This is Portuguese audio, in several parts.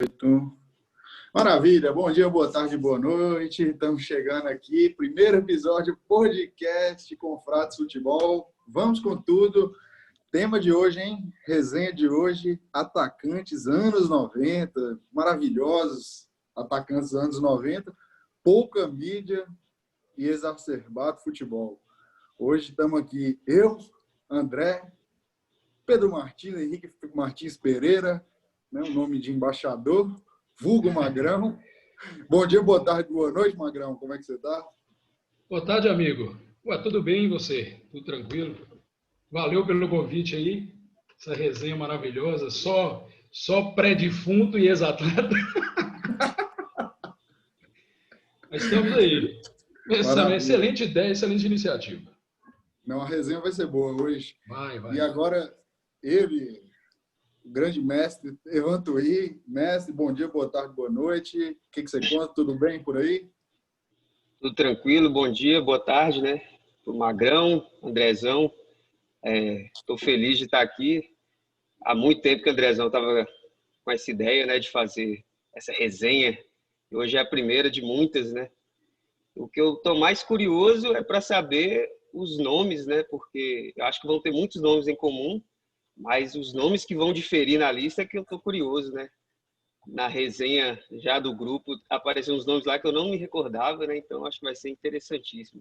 8. Maravilha, bom dia, boa tarde, boa noite. Estamos chegando aqui, primeiro episódio podcast Confratos Futebol. Vamos com tudo. Tema de hoje, hein? Resenha de hoje, atacantes anos 90, maravilhosos atacantes anos 90, pouca mídia e exacerbado futebol. Hoje estamos aqui eu, André, Pedro Martins, Henrique Martins Pereira, né, um nome de embaixador, vulgo Magrão. Bom dia, boa tarde, boa noite, Magrão. Como é que você está? Boa tarde, amigo. Ué, tudo bem e você? Tudo tranquilo? Valeu pelo convite aí. Essa resenha maravilhosa. Só pré-defunto e ex-atleta. Mas estamos aí. Excelente ideia, excelente iniciativa. Não, a resenha vai ser boa hoje. Vai. E agora, ele, o grande mestre, Evan Tuí. Mestre, bom dia, boa tarde, boa noite. O que você conta? Tudo bem por aí? Tudo tranquilo, bom dia, boa tarde, né? Pro Magrão, Andrezão. Estou feliz de estar aqui. Há muito tempo que o Andrezão estava com essa ideia, né, de fazer essa resenha. E hoje é a primeira de muitas, né? O que eu estou mais curioso é para saber os nomes, né? Porque eu acho que vão ter muitos nomes em comum, mas os nomes que vão diferir na lista é que eu estou curioso, né? Na resenha já do grupo, apareceram uns nomes lá que eu não me recordava, né? Então, acho que vai ser interessantíssimo.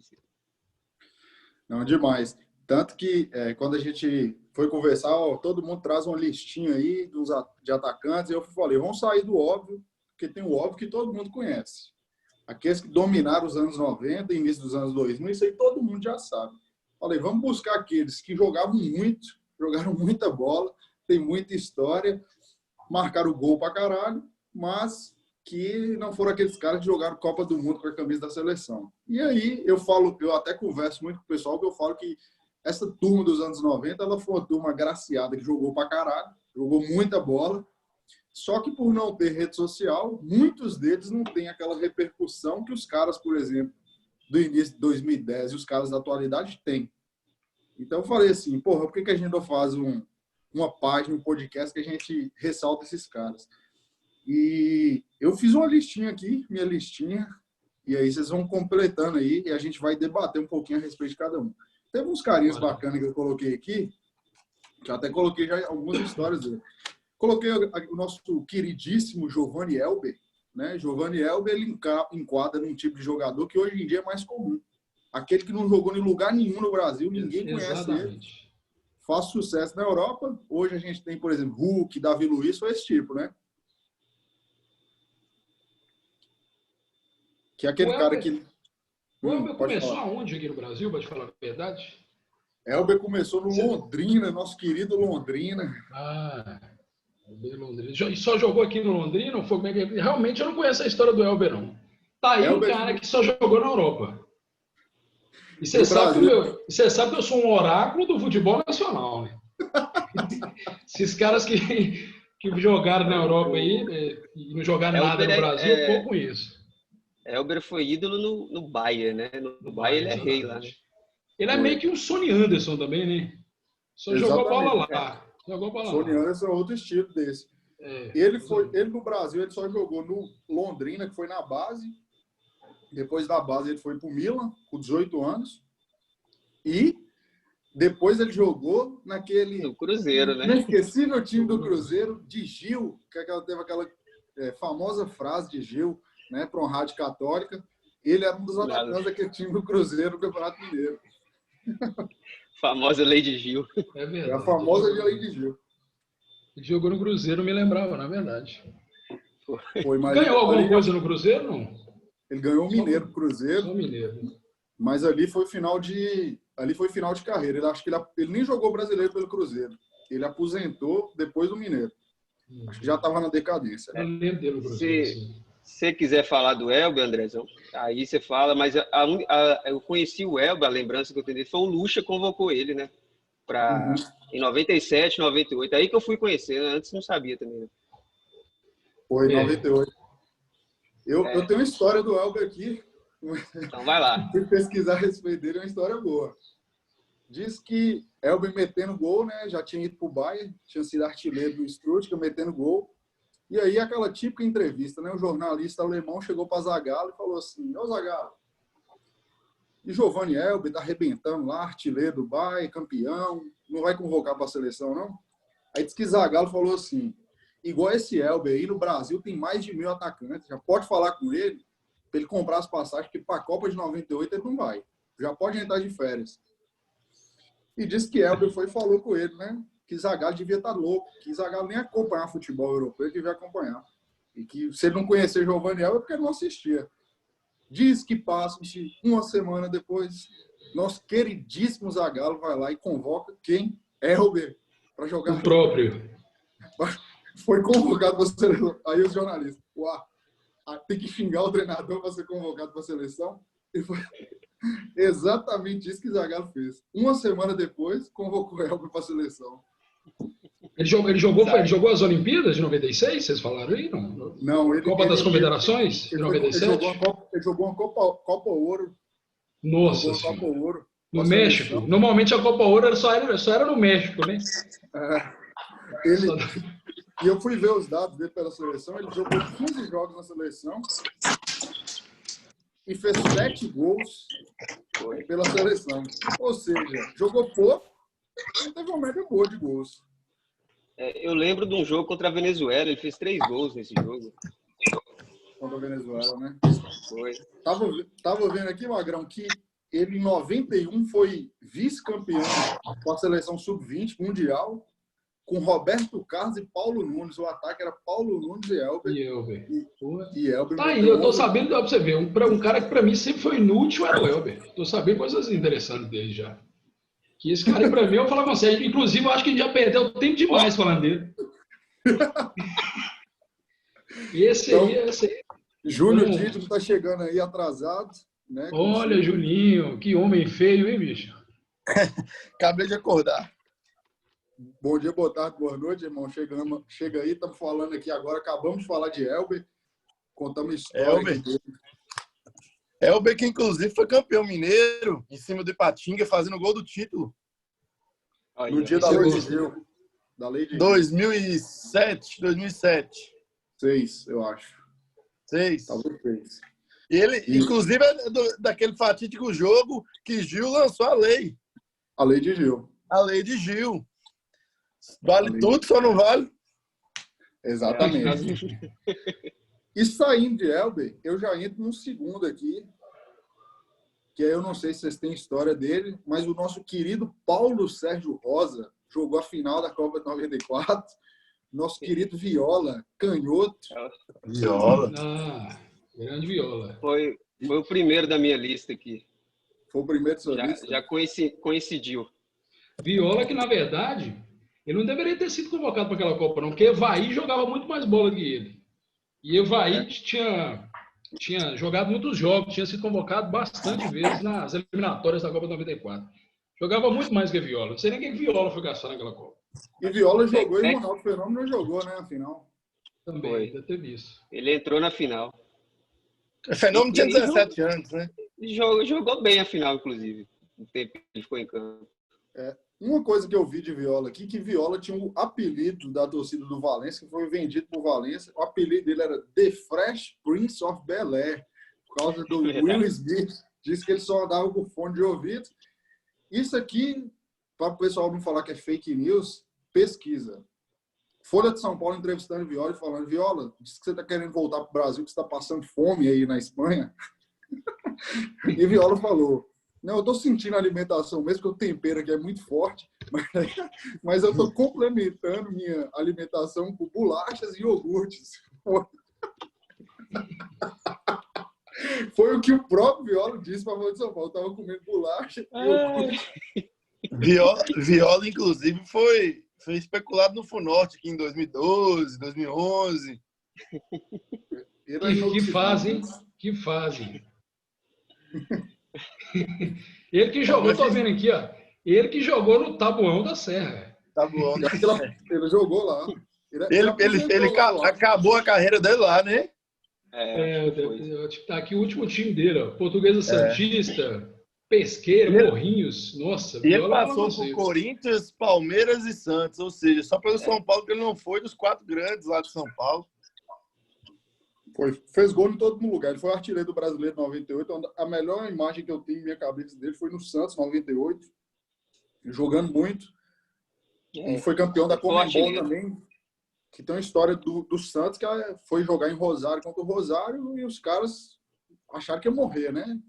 Não, demais. Tanto que quando a gente foi conversar, todo mundo traz uma listinha aí de atacantes, e eu falei, vamos sair do óbvio, porque tem o óbvio que todo mundo conhece. Aqueles que dominaram os anos 90, início dos anos 2000, isso aí todo mundo já sabe. Falei, vamos buscar aqueles que jogavam muito, jogaram muita bola, tem muita história, marcaram gol pra caralho, mas que não foram aqueles caras que jogaram Copa do Mundo com a camisa da seleção. E aí eu até converso muito com o pessoal, que eu falo que essa turma dos anos 90, ela foi uma turma agraciada que jogou pra caralho, jogou muita bola, só que por não ter rede social, muitos deles não têm aquela repercussão que os caras, por exemplo, do início de 2010 e os caras da atualidade têm. Então eu falei assim, porra, por que a gente não faz uma página, um podcast que a gente ressalta esses caras? E eu fiz uma listinha aqui, minha listinha, e aí vocês vão completando aí e a gente vai debater um pouquinho a respeito de cada um. Teve uns carinhas bacanas que eu coloquei aqui, que eu até coloquei já algumas histórias dele. Coloquei o nosso queridíssimo Giovanni Elber, né? Giovanni Elber, ele enquadra num tipo de jogador que hoje em dia é mais comum. Aquele que não jogou em lugar nenhum no Brasil, ninguém conhece ele. Faz sucesso na Europa. Hoje a gente tem, por exemplo, Hulk, Davi Luiz, foi esse tipo, né? Que é aquele cara que... O Elber começou aonde aqui no Brasil, para te falar a verdade? Elber começou no Londrina, nosso querido Londrina. Londrina. E só jogou aqui no Londrina? Foi como é que... Realmente eu não conheço a história do Elber, não. Tá aí um cara que só jogou na Europa. E você sabe que eu sou um oráculo do futebol nacional, né? Esses caras que jogaram na Europa aí e não jogaram nada no Brasil, eu pouco conheço. Elber foi ídolo no Bayern, né? No Bayern ele é rei lá, né? Ele é meio que um Sonny Anderson também, né? Só jogou bola lá. Sonny Anderson é outro estilo desse. Ele no Brasil, ele só jogou no Londrina, que foi na base. Depois da base, ele foi pro Milan, com 18 anos. E depois ele jogou no Cruzeiro, né? Inesquecível time do Cruzeiro, de Gil, que teve aquela famosa frase de Gil, né, para uma rádio católica. Ele era um dos atacantes daquele time do Cruzeiro no Campeonato Mineiro. Famosa Lei de Gil. É verdade. É a famosa Lei de Gil. Ele jogou no Cruzeiro, me lembrava, na verdade. Ganhou alguma coisa no Cruzeiro, não? Ele ganhou o Mineiro, Cruzeiro. Só Mineiro. Mas ali foi final de carreira. Acho que ele nem jogou brasileiro pelo Cruzeiro. Ele aposentou depois do Mineiro. Acho que já estava na decadência. Eu lembro dele no Cruzeiro. Se você quiser falar do Elber, Andrezão, aí você fala, mas eu conheci o Elber, a lembrança que eu tenho dele foi o Lucha convocou ele, né? Em 97, 98. Aí que eu fui conhecer, né? Antes não sabia também. Né? Foi em 98. Eu tenho uma história do Elber aqui. Então vai lá. Fui pesquisar a respeito dele, é uma história boa. Diz que Elber metendo gol, né? Já tinha ido pro Bayern, tinha sido artilheiro do Stuttgart, metendo gol. E aí, aquela típica entrevista, né? O jornalista alemão chegou para Zagallo e falou assim: ô Zagallo, e Giovanni Elber tá arrebentando lá, artilheiro do Bayern, campeão, não vai convocar para a seleção, não? Aí disse que Zagallo falou assim: igual esse Elber aí, no Brasil tem mais de 1000 atacantes, já pode falar com ele para ele comprar as passagens, porque para a Copa de 98 ele não vai. Já pode entrar de férias. E disse que Elber foi e falou com ele, né? Que Zagallo devia estar louco, que Zagallo nem acompanhar futebol europeu, ele devia acompanhar. E que se ele não conhecer Giovanni Elber, é porque ele não assistia. Diz que passa uma semana depois, nosso queridíssimo Zagallo vai lá e convoca quem? Elber, para jogar. O próprio. Foi convocado para a seleção. Aí os jornalistas, uau, tem que xingar o treinador para ser convocado para a seleção? E foi exatamente isso que Zagallo fez. Uma semana depois, convocou Elber para a seleção. Ele jogou as Olimpíadas de 96, vocês falaram aí? Não, Copa das Confederações de 97? Ele jogou uma Copa Ouro. Nossa Copa Ouro. No México. Seleção. Normalmente a Copa Ouro só era no México, né? E eu fui ver os dados dele pela seleção. Ele jogou 15 jogos na seleção e fez 7 gols pela seleção. Ou seja, jogou pouco e teve uma média boa de gols. Eu lembro de um jogo contra a Venezuela. Ele fez 3 gols nesse jogo. Contra a Venezuela, né? Foi. Tava vendo aqui, Magrão, que ele em 91 foi vice-campeão com a seleção sub-20 mundial, com Roberto Carlos e Paulo Nunes. O ataque era Paulo Nunes e Elber. E Elber. Tá aí, eu tô sabendo, dá pra você ver. Um cara que pra mim sempre foi inútil era o Elber. Tô sabendo coisas interessantes dele já. Que esse cara, pra mim, eu falava com você. Inclusive, eu acho que ele já perdeu tempo demais falando dele. Esse aí. Júnior Tito tá chegando aí atrasado, né? Olha, Juninho, que homem feio, hein, bicho? Acabei de acordar. Bom dia, boa tarde, boa noite, irmão. Chega aí, estamos falando aqui agora. Acabamos de falar de Elber. Contamos história dele. Elber, que inclusive foi campeão mineiro, em cima do Ipatinga, fazendo o gol do título. No dia da Lei de Gil. Da Lei de 2007. 6, eu acho. 6. Talvez 6. Ele, inclusive, é daquele fatídico jogo que Gil lançou a lei. A Lei de Gil. A Lei de Gil. Vale tudo, só não vale. Exatamente. E saindo de Elber, eu já entro num segundo aqui, que aí eu não sei se vocês têm história dele, mas o nosso querido Paulo Sérgio Rosa jogou a final da Copa de 94. Nosso querido Viola, canhoto. Viola. Grande Viola. Foi o primeiro da minha lista aqui. Foi o primeiro da sua lista? Já coincidiu. Viola que, na verdade, ele não deveria ter sido convocado para aquela Copa, não, porque Evaí jogava muito mais bola que ele. E Evaí tinha jogado muitos jogos, tinha sido convocado bastante vezes nas eliminatórias da Copa de 94. Jogava muito mais que Viola. Não sei nem quem Viola foi gastar naquela Copa. E Viola jogou e o Ronaldo Fenômeno não jogou, né, na final. Também, ainda teve isso. Ele entrou na final. O Fenômeno tinha 17 anos, né? Jogou bem a final, inclusive. O tempo que ele ficou em campo. Uma coisa que eu vi de Viola aqui, que Viola tinha um apelido da torcida do Valência, que foi vendido por Valência. O apelido dele era The Fresh Prince of Bel-Air, por causa do Will Smith. Disse que ele só andava com fone de ouvido. Isso aqui, para o pessoal não falar que é fake news, pesquisa. Folha de São Paulo entrevistando Viola e falando: Viola, diz que você está querendo voltar para o Brasil, que você está passando fome aí na Espanha. E Viola falou: não, eu estou sentindo a alimentação mesmo, que o tempero aqui é muito forte, mas eu estou complementando minha alimentação com bolachas e iogurtes. Foi o que o próprio Viola disse para a Folha de São Paulo. Estava comendo bolacha e iogurte. Viola, inclusive, foi especulado no Funorte aqui em 2012, 2011. Que fazem, que fazem. Ele que jogou, tô vendo aqui, ó. Ele que jogou no Tabuão da Serra. Tabuão da Serra. Ele jogou lá. Ele acabou a carreira dele lá, né? Tá aqui o último time dele, ó. Portuguesa Santista, Pesqueira, Morrinhos. Nossa, e ele passou por Corinthians, Palmeiras e Santos. Ou seja, só pelo São Paulo que ele não foi dos 4 grandes lá de São Paulo. Fez gol em todo lugar. Ele foi artilheiro do Brasileiro em 98. A melhor imagem que eu tenho em minha cabeça dele foi no Santos, em 98. Jogando muito. E foi campeão da Conmebol também. Que tem uma história do Santos, que foi jogar em Rosário contra o Rosário e os caras acharam que ia morrer, né?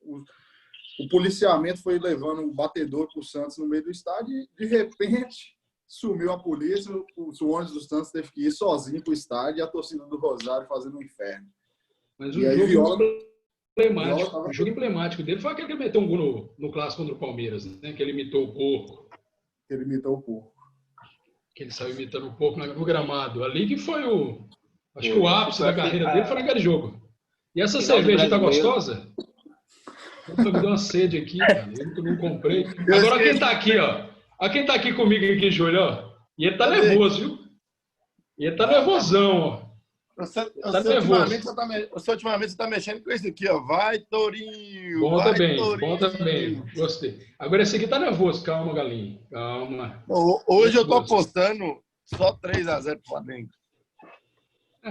O policiamento foi levando o batedor para o Santos no meio do estádio e, de repente, sumiu a polícia. O ônibus do Santos teve que ir sozinho para o estádio e a torcida do Rosário fazendo um inferno. Mas e aí, o jogo emblemático dele foi aquele que meteu um gol no clássico contra o Palmeiras, né? Que ele imitou o porco. Que ele saiu imitando o porco no gramado. Ali que foi acho que o ápice da carreira dele foi naquele jogo. E essa cerveja tá gostosa? Me deu uma sede aqui, cara. Eu que não comprei. Agora quem tá aqui, ó. Olha quem tá aqui comigo aqui, Júlio, ó. E ele tá nervoso, viu? E ele tá nervosão, ó. Você ultimamente você tá mexendo com esse aqui, ó. Vai, Tourinho! Bom também. Gostei. Agora esse aqui tá nervoso. Calma, galinha. Calma. Hoje eu tô apostando só 3-0 pro Flamengo.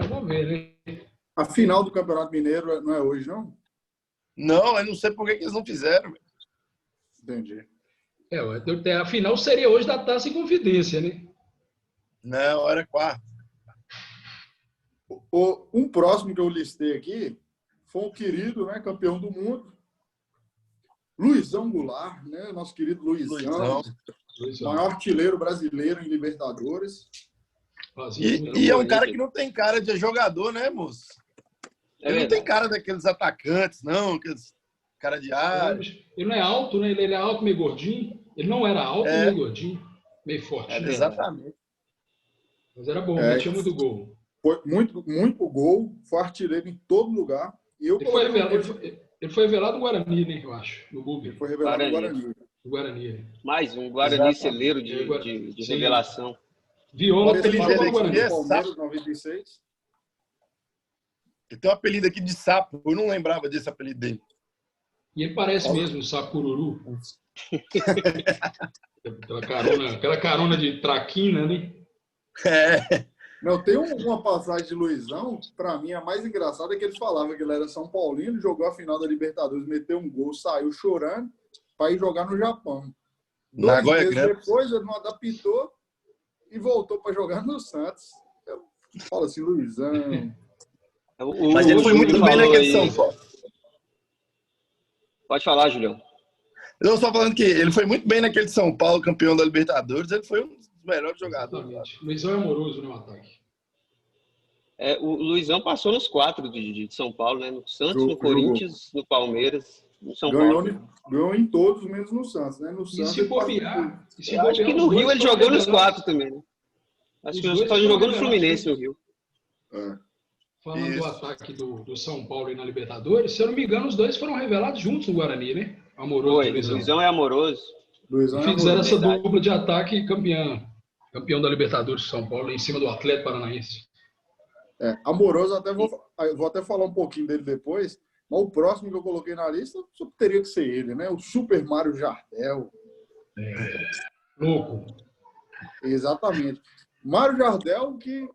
Vamos ver, né? A final do Campeonato Mineiro não é hoje, não? Não, eu não sei por que eles não fizeram. Entendi. A final seria hoje da Taça em Confidência, né? Não, era quarta. Um próximo que eu listei aqui foi um querido, né, campeão do mundo, Luizão Goulart, né, nosso querido Luizão. Maior artilheiro brasileiro em Libertadores. E é um cara que não tem cara de jogador, né, moço? Ele não tem cara daqueles atacantes, não, aqueles cara de área. Ele não é alto, né? Ele é alto, meio gordinho. Ele não era alto, meio gordinho, meio fortinho. Exatamente. Mas era bom, metia muito gol. Foi muito gol, foi artilheiro em todo lugar. E ele foi revelado no Guarani, né, eu acho, no Google. Ele foi revelado no Guarani. Guarani. Mais um Guarani celeiro de revelação. Viola, ele no Guarani. Palmeiras, 96. Ele tem um apelido aqui de sapo. Eu não lembrava desse apelido dele. E ele parece mesmo um sapo cururu. Aquela carona de traquina, né? Não, tem uma passagem de Luizão, pra mim, a mais engraçada é que ele falava que ele era São Paulino, jogou a final da Libertadores, meteu um gol, saiu chorando para ir jogar no Japão. 2 meses depois, ele não adaptou e voltou para jogar no Santos. Eu falo assim, Luizão... Mas ele foi muito bem naquele São Paulo. Pode falar, Julião. Eu só falando que ele foi muito bem naquele São Paulo, campeão da Libertadores. Ele foi um dos melhores jogadores. Luizão é amoroso no ataque. O Luizão passou nos 4 de São Paulo, né? No Santos, no Corinthians, no Palmeiras, no São Paulo. Ganhou em todos, menos no Santos, né? No Santos, se bobear... Acho que no Rio ele jogou nos 4 também, né? Acho que ele só jogou no Fluminense no Rio. Falando do ataque do São Paulo aí na Libertadores, se eu não me engano, os dois foram revelados juntos no Guarani, né? Amoroso e Luizão. Luizão é amoroso. Fizeram essa dupla de ataque campeão da Libertadores de São Paulo em cima do Atlético Paranaense. Amoroso, vou até falar um pouquinho dele depois, mas o próximo que eu coloquei na lista teria que ser ele, né? O Super Mário Jardel. Louco. Exatamente. Mário Jardel, que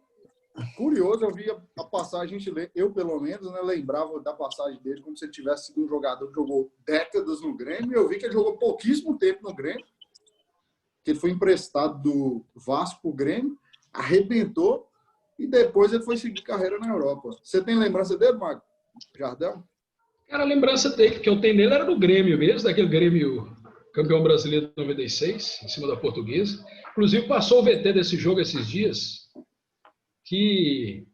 curioso, eu vi a passagem, eu pelo menos, né, lembrava da passagem dele como se ele tivesse sido um jogador que jogou décadas no Grêmio, e eu vi que ele jogou pouquíssimo tempo no Grêmio, que ele foi emprestado do Vasco pro Grêmio, arrebentou, e depois ele foi seguir carreira na Europa. Você tem lembrança dele, Marco Jardel? Cara, a lembrança que eu tenho dele era do Grêmio mesmo, daquele Grêmio campeão brasileiro de 96, em cima da Portuguesa. Inclusive, passou o VT desse jogo esses dias. Que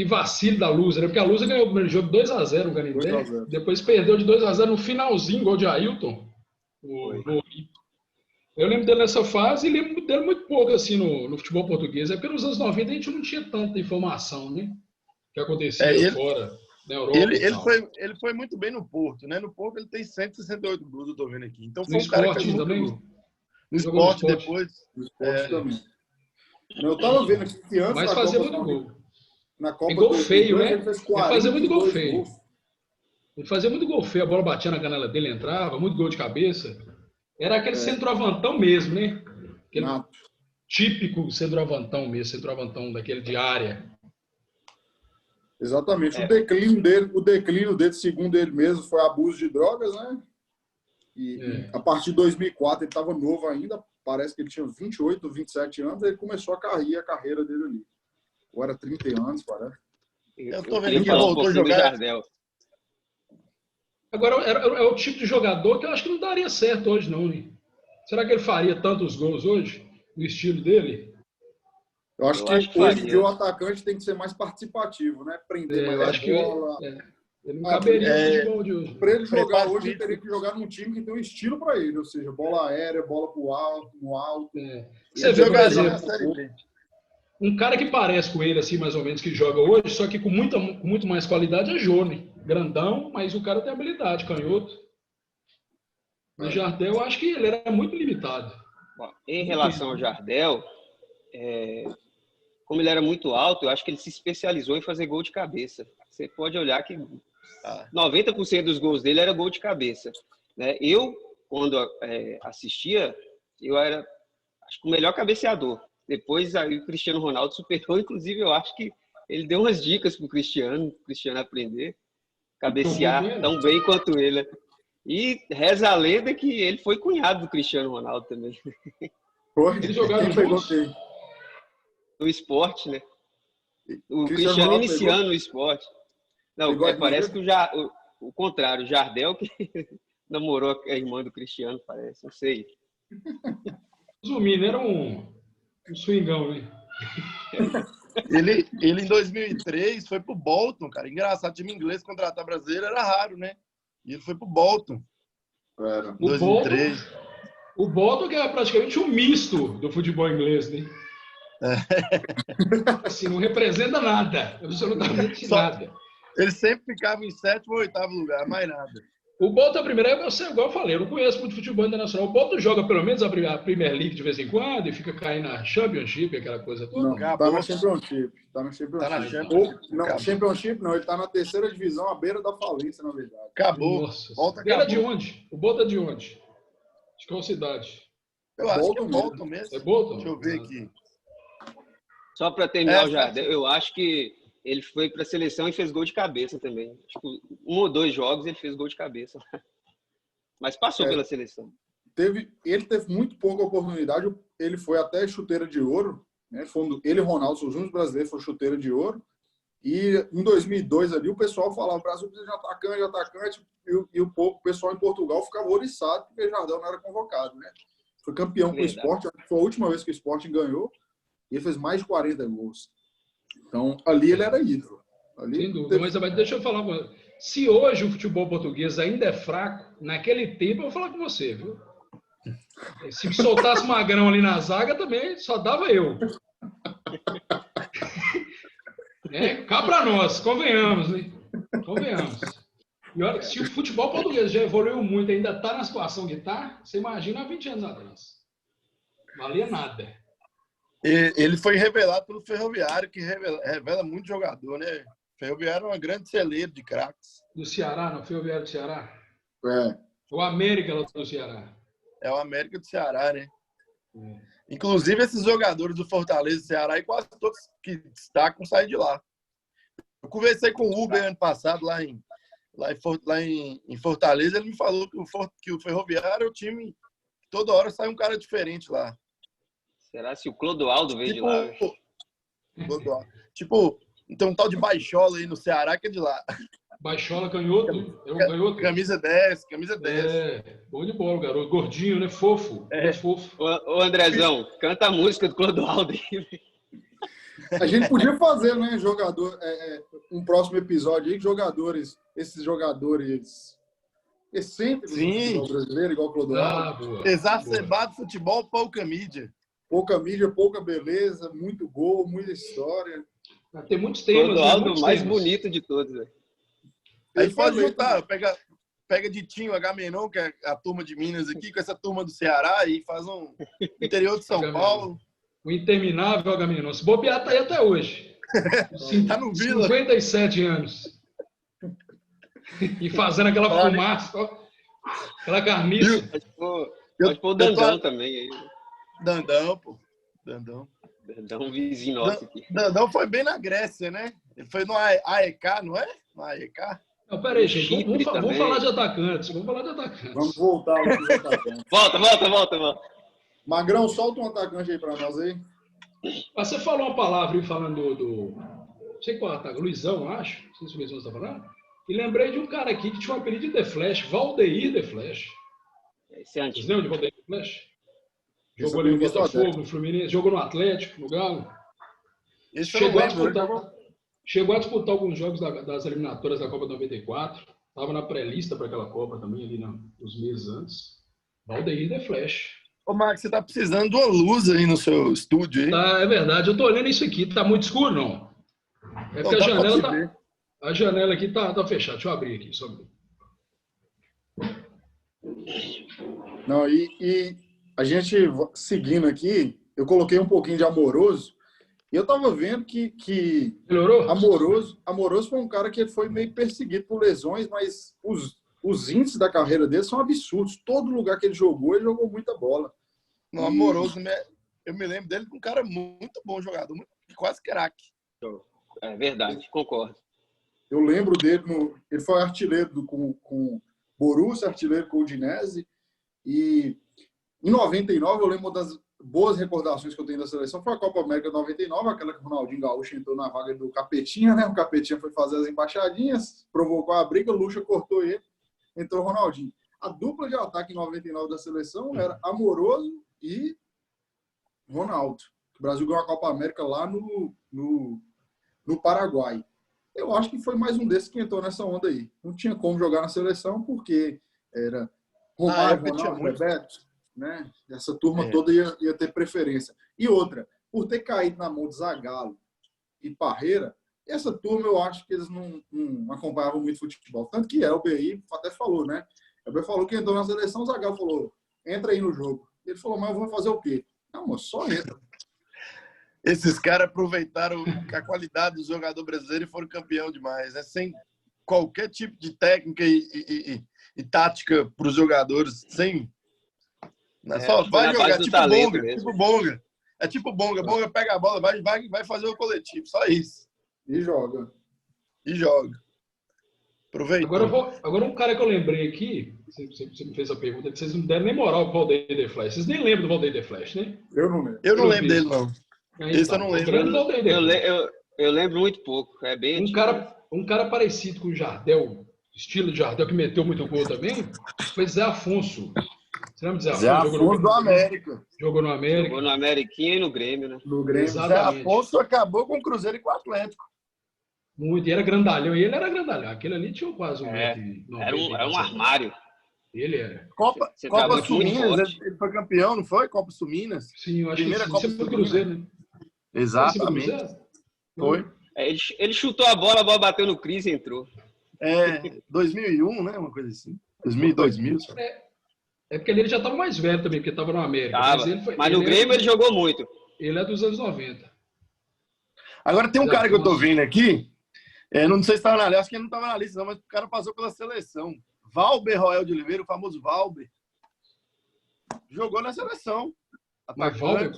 vacilo da Lusa, né? Porque a Lusa ganhou o primeiro jogo 2-0 no Canindé, depois perdeu de 2-0 no finalzinho, gol de Ailton. Eu lembro dele nessa fase e lembro dele muito pouco assim no futebol português. É porque nos anos 90 a gente não tinha tanta informação, né? Que acontecia fora, na Europa. Ele foi muito bem no Porto, né? No Porto ele tem 168 gols, eu tô vendo aqui. Então foi no um cara esporte que também? No esporte depois. No esporte também. Eu tava vendo aqui que antes mas fazia muito gol. Na Copa gol feio, né? Ele fazia muito gol feio. Gols. Ele fazia muito gol feio, a bola batia na canela dele, entrava, muito gol de cabeça. Era aquele centroavantão mesmo, né? Aquele típico centroavantão mesmo, centroavantão daquele de área. Exatamente. O declínio dele, segundo ele mesmo, foi abuso de drogas, né? E a partir de 2004, ele estava novo ainda, parece que ele tinha 28, 27 anos, ele começou a carreira dele ali. Ou era 30 anos, parece. Eu tô vendo que ele voltou a jogar. Jardel. Agora, é o tipo de jogador que eu acho que não daria certo hoje, não, né? Será que ele faria tantos gols hoje? No estilo dele? Eu acho que hoje em dia o atacante tem que ser mais participativo, né? Prender mais a bola. Ele não caberia no futebol de hoje. Para ele jogar hoje, ele teria que jogar num time que tem um estilo para ele, ou seja, bola aérea, bola pro alto, no alto. Você vê, por exemplo, um cara que parece com ele, assim, mais ou menos, que joga hoje, só que com muito mais qualidade, é Jônio. Grandão, mas o cara tem habilidade, canhoto. O Jardel, eu acho que ele era muito limitado. Bom, em relação ao Jardel, como ele era muito alto, eu acho que ele se especializou em fazer gol de cabeça. Você pode olhar que 90% dos gols dele era gol de cabeça. Né? Eu, quando assistia, eu era, acho que o melhor cabeceador. Depois aí o Cristiano Ronaldo superou, inclusive eu acho que ele deu umas dicas para o Cristiano aprender a cabecear tão bem quanto ele. E reza a lenda que ele foi cunhado do Cristiano Ronaldo também. Eles jogaram juntos? No esporte, né? O Cristiano iniciando o esporte. Não, parece que o contrário, o Jardel que namorou a irmã do Cristiano, parece, não sei. O Mino era um swingão, né? Ele em 2003 foi pro Bolton, cara. Engraçado, time inglês contratar brasileiro era raro, né? E ele foi pro Bolton. Era. 2003. O Bolton que é praticamente um misto do futebol inglês, né? Assim, não representa nada, absolutamente nada. Ele sempre ficava em 7º ou 8º lugar, mais nada. O Bolton, a primeira é você, igual eu falei, eu não conheço muito futebol internacional. O Bolton joga pelo menos a Premier League de vez em quando e fica caindo na Championship, aquela coisa toda. Não, tá na Championship. Não, Championship não, ele tá na 3ª divisão, à beira da falência, na verdade. Acabou. Nossa, Volta, ele é de onde? O Bolton é de onde? De qual cidade? Eu acho que é Bolton mesmo. É Bolton? Deixa eu ver aqui. Só para terminar o Jardel, eu acho que ele foi para a seleção e fez gol de cabeça também. Tipo, 1 ou 2 jogos ele fez gol de cabeça. Mas passou pela seleção. Ele teve muito pouca oportunidade. Ele foi até chuteira de ouro. Né? Ele e Ronaldo, os únicos brasileiros, foram chuteira de ouro. E em 2002 ali, o pessoal falava: o Brasil precisa de atacante. E o pessoal em Portugal ficava oriçado porque o Jardel não era convocado. Né? Foi campeão com o Sport. Foi a última vez que o Sport ganhou. E ele fez mais de 40 gols. Então, ali ele era ídolo. Sem dúvida, mas deixa eu falar uma coisa. Se hoje o futebol português ainda é fraco, naquele tempo eu vou falar com você, viu? Se soltasse Magrão ali na zaga também, só dava eu. Cá pra nós, convenhamos, né? Convenhamos. E olha, se o futebol português já evoluiu muito, ainda está na situação que está, você imagina há 20 anos atrás. Não valia nada. Ele foi revelado pelo Ferroviário, que revela muito jogador, né? Ferroviário é uma grande celeiro de craques. Do Ceará, não? Ferroviário do Ceará? É. O América lá do Ceará. É o América do Ceará, né? Inclusive, esses jogadores do Fortaleza do Ceará, e quase todos que destacam, saem de lá. Eu conversei com o Uber ano passado, lá em Fortaleza, ele me falou que o Ferroviário é o time que toda hora sai um cara diferente lá. Será se o Clodoaldo veio de lá? Tipo, tem um tal de Baixola aí no Ceará que é de lá. Baixola canhoto? É um canhoto? Camisa 10. Bom de bola, garoto. Gordinho, né? Fofo. Fofo. Ô, Andrezão, canta a música do Clodoaldo aí. A gente podia fazer, né, um próximo episódio aí, esses jogadores excêntricos do futebol brasileiro, igual o Clodoaldo. Exacerbado futebol, pouca mídia. Pouca mídia, pouca beleza, muito gol, muita história. Tem muitos temas. Clodoaldo, o mais bonito de todos, velho. Aí pode juntar, pega Ditinho, Agamenon, que é a turma de Minas aqui, com essa turma do Ceará e faz um interior de São Paulo. O interminável Agamenon. Se bobear, tá aí até hoje. Tá no Vila. 57 anos. E fazendo aquela fumaça, ó, aquela carniça. Pode pôr o Dandão também aí. Dandão, pô. Dandão, vizinho nosso aqui. Dandão foi bem na Grécia, né? Ele foi no AEK, não é? No AEK? Não, peraí, gente. Chipre Vamos falar de atacantes. Vamos falar de atacantes. Vamos voltar lá para os atacantes. Volta. Magrão, solta um atacante aí para nós aí. Mas você falou uma palavra aí falando do... Não sei qual é o atacante. Luizão, acho. Não sei se o Luizão está falando. E lembrei de um cara aqui que tinha um apelido de The Flash. Valdeir The Flash. Esse é antigo. Vocês lembram de Valdeir The Flash? Esse Jogou eu ali no conheço Botafogo, até. no Fluminense. Jogou no Atlético, no Galo. Esse eu não lembro. Chegou a disputar alguns jogos das eliminatórias da Copa 94. Estava na pré-lista para aquela Copa também, ali nos meses antes. Valdeir The Flash. Ô, Max, você tá precisando de uma luz aí no seu estúdio, hein? Tá, é verdade. Eu tô olhando isso aqui. Tá muito escuro, não? É porque a janela aqui tá fechada. Deixa eu abrir aqui. Só abrir. Não, e a gente seguindo aqui, eu coloquei um pouquinho de Amoroso, e eu tava vendo que Melhorou? Amoroso foi um cara que foi meio perseguido por lesões, mas os índices da carreira dele são absurdos. Todo lugar que ele jogou muita bola. No Amoroso, eu me lembro dele com um cara muito bom jogador, quase craque. É verdade, concordo. Eu lembro dele, ele foi artilheiro com Borussia, artilheiro com o Udinese, e em 99, eu lembro uma das boas recordações que eu tenho da seleção foi a Copa América 99, aquela que o Ronaldinho Gaúcho entrou na vaga do Capetinha, né? O Capetinha foi fazer as embaixadinhas, provocou a briga, o Lucha cortou ele, entrou o Ronaldinho. A dupla de ataque em 99 da seleção era Amoroso e Ronaldo. O Brasil ganhou a Copa América lá no Paraguai. Eu acho que foi mais um desses que entrou nessa onda aí. Não tinha como jogar na seleção porque era Romário, Ronaldo, Bebeto, né? Essa turma toda ia ter preferência. E outra, por ter caído na mão de Zagallo e Parreira, essa turma eu acho que eles não acompanhavam muito futebol. Tanto que Elber aí até falou, né? Elber falou que entrou na seleção, o Zagallo falou, entra aí no jogo. Ele falou, mas eu vou fazer o quê? Não, mas só entra. Esses caras aproveitaram a qualidade do jogador brasileiro e foram campeão demais, né? Sem qualquer tipo de técnica e tática para os jogadores, sem... Só vai jogar, tipo Bonga, tipo Bonga. É tipo Bonga. Bonga pega a bola, vai fazer o coletivo, só isso. E joga. Aproveita. Agora um cara que eu lembrei aqui, você me fez a pergunta, que vocês não deram nem moral pro Valdeir The Flash. Vocês nem lembram do Valdeir The Flash, né? Eu não lembro. Eu não lembro dele, não. Esse eu não lembro. Eu lembro muito pouco. É bem um cara parecido com o Jardel, estilo de Jardel, que meteu muito gol também, foi Zé Afonso. Você lembra de Zé Afonso do América. Jogou no América. Jogou no Ameriquinha e no Grêmio, né? No Grêmio. Exatamente. Zé Afonso acabou com o Cruzeiro e com o Atlético. Muito. E era grandalhão. E ele era grandalhão. Aquele ali tinha quase um era um armário. Ele era. Copa Suminas, ele foi campeão, não foi? Copa Suminas? Sim, eu acho Primeira que Copa do Cruzeiro, né? Exatamente. Foi. Ele chutou a bola bateu no Cris e entrou. 2001, né? Uma coisa assim. 2000. É porque ele já estava mais velho também, porque estava no América. Mas no Grêmio ele jogou muito. Ele é dos anos 90. Agora tem um cara que eu tô vendo aqui, não sei se estava na lista, acho que ele não estava na lista, não, mas o cara passou pela seleção. Valber Roel de Oliveira, o famoso Valber. Jogou na seleção. Mas Valber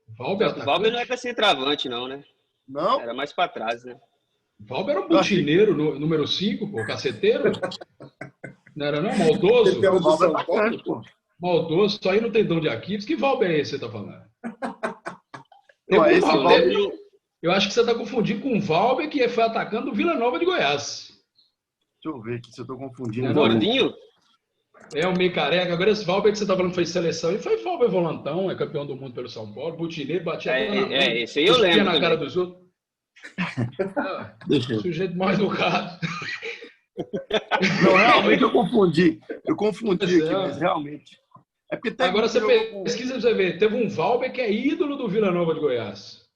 O Valber não é para centroavante, não, né? Não? Era mais para trás, né? Valber era um butineiro, número 5, pô, caceteiro. Não era não? Maldoso? O Valber é atacante, pô. Maldoso, só aí não tem dom de Aquiles. Que Valber é esse que você tá falando? Eu acho que você tá confundindo com o Valber, que foi atacante do Vila Nova de Goiás. Deixa eu ver aqui se eu tô confundindo. Gordinho? É um meio careca. Agora esse Valber que você tá falando foi seleção. E foi Valber volantão, é campeão do mundo pelo São Paulo. Butineiro, batia esse aí eu lembro. Na cara dos outros. Sujeito mal educado. Não, realmente eu confundi. Aqui, mas realmente. É porque agora você pesquisa pra você ver. Teve um Valber que é ídolo do Vila Nova de Goiás.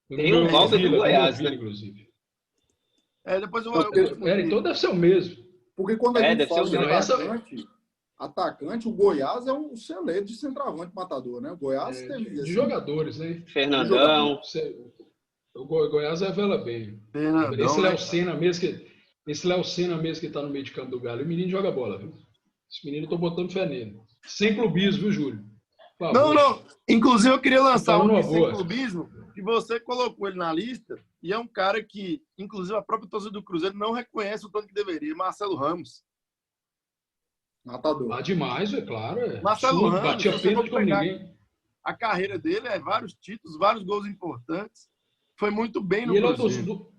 Tem um Valber do Goiás, né? Inclusive. Depois eu então deve ser o mesmo. Porque quando a gente fala de atacante, o Goiás é um celeiro de centroavante matador, né? O Goiás teve de jogadores, né? Fernandão. O Goiás revela bem. Esse Léo Senna mesmo que tá no meio de campo do Galo. O menino joga bola, viu? Esse menino eu tô botando fé nele. Sem clubismo, viu, Júlio? Não. Inclusive, eu queria lançar um boa. clubismo, que você colocou ele na lista, e é um cara que, inclusive, a própria torcida do Cruzeiro não reconhece o tanto que deveria. Marcelo Ramos. Matador. Lá demais, é claro. Marcelo Ramos, batia se você pênalti for como pegar ninguém. a carreira dele, vários títulos, vários gols importantes. Foi muito bem no E ele Cruzeiro.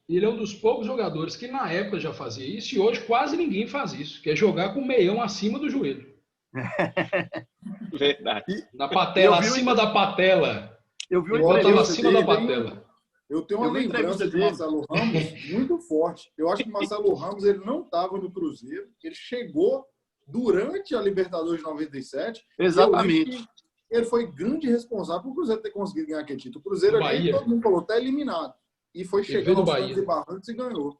ele é um dos poucos jogadores que na época já fazia isso e hoje quase ninguém faz isso, que é jogar com o meião acima do joelho. Verdade. Na patela, acima da patela. Eu vi uma Botava entrevista acima da patela. Eu tenho uma lembrança de Marcelo Ramos muito forte. Eu acho que Marcelo Ramos ele não estava no Cruzeiro, ele chegou durante a Libertadores de 97. Exatamente. Ele foi grande responsável por o Cruzeiro ter conseguido ganhar aquele título. O Cruzeiro ali, todo mundo falou, está eliminado. E foi chegando aos trancos e barrancos e ganhou.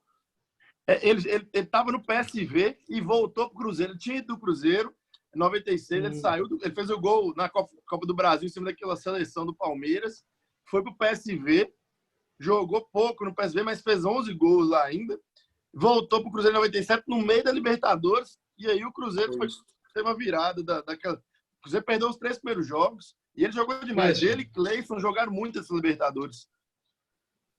Ele estava no PSV e voltou para o Cruzeiro. Ele tinha ido do Cruzeiro em 96, ele saiu, ele fez o gol na Copa do Brasil em cima daquela seleção do Palmeiras, foi para o PSV, jogou pouco no PSV, mas fez 11 gols lá ainda, voltou para o Cruzeiro em 97 no meio da Libertadores, e aí o Cruzeiro teve uma virada daquela... O Cruzeiro perdeu os 3 primeiros jogos e ele jogou demais. Ele e Cleison jogaram muito essas Libertadores.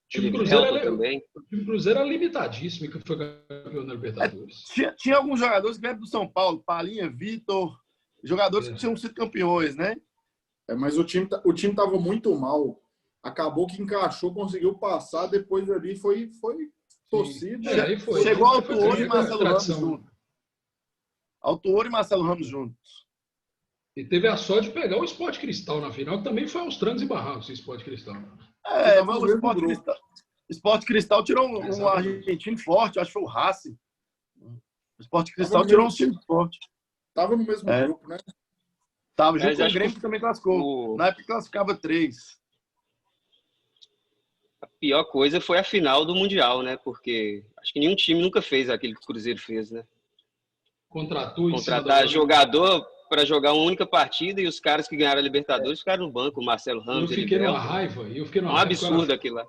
O time Cruzeiro era limitadíssimo, que foi campeão da Libertadores. Tinha alguns jogadores que vieram do São Paulo, Palinha, Vitor, jogadores que tinham sido campeões, né? Mas o time estava muito mal. Acabou que encaixou, conseguiu passar, depois ali foi torcida. Chegou Autuori e Marcelo Ramos juntos. Autuori e Marcelo Ramos juntos. E teve a sorte de pegar o Sport Cristal na final, que também foi aos trancos e barrancos, o Sport Cristal. Mas o Sport Cristal tirou um argentino forte, acho que foi o Racing. O Sport Cristal tirou um time forte. Tava no mesmo grupo, né? Tava junto com o Grêmio que também classificou. Na época classificava 3. A pior coisa foi a final do Mundial, né? Porque acho que nenhum time nunca fez aquilo que o Cruzeiro fez, né? Contratar jogador para jogar uma única partida e os caras que ganharam a Libertadores ficaram no banco, o Marcelo Ramos. Eu fiquei numa raiva. Um absurdo aquilo lá.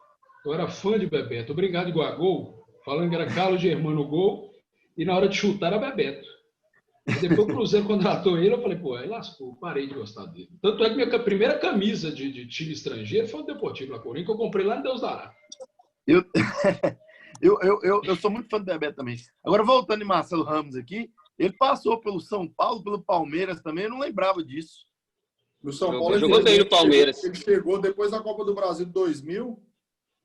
Eu era fã de Bebeto. Obrigado, igual a gol. Falando que era Carlos Germano gol. E na hora de chutar era Bebeto. E depois o Cruzeiro contratou ele. Eu falei, pô, aí lascou. Parei de gostar dele. Tanto é que minha primeira camisa de time estrangeiro foi o Deportivo La Coruña, que eu comprei lá em Deus Dará. Eu sou muito fã do Bebeto também. Agora, voltando em Marcelo Ramos aqui, ele passou pelo São Paulo, pelo Palmeiras também. Eu não lembrava disso. No São Paulo, jogou bem no Palmeiras. Ele chegou depois da Copa do Brasil de 2000.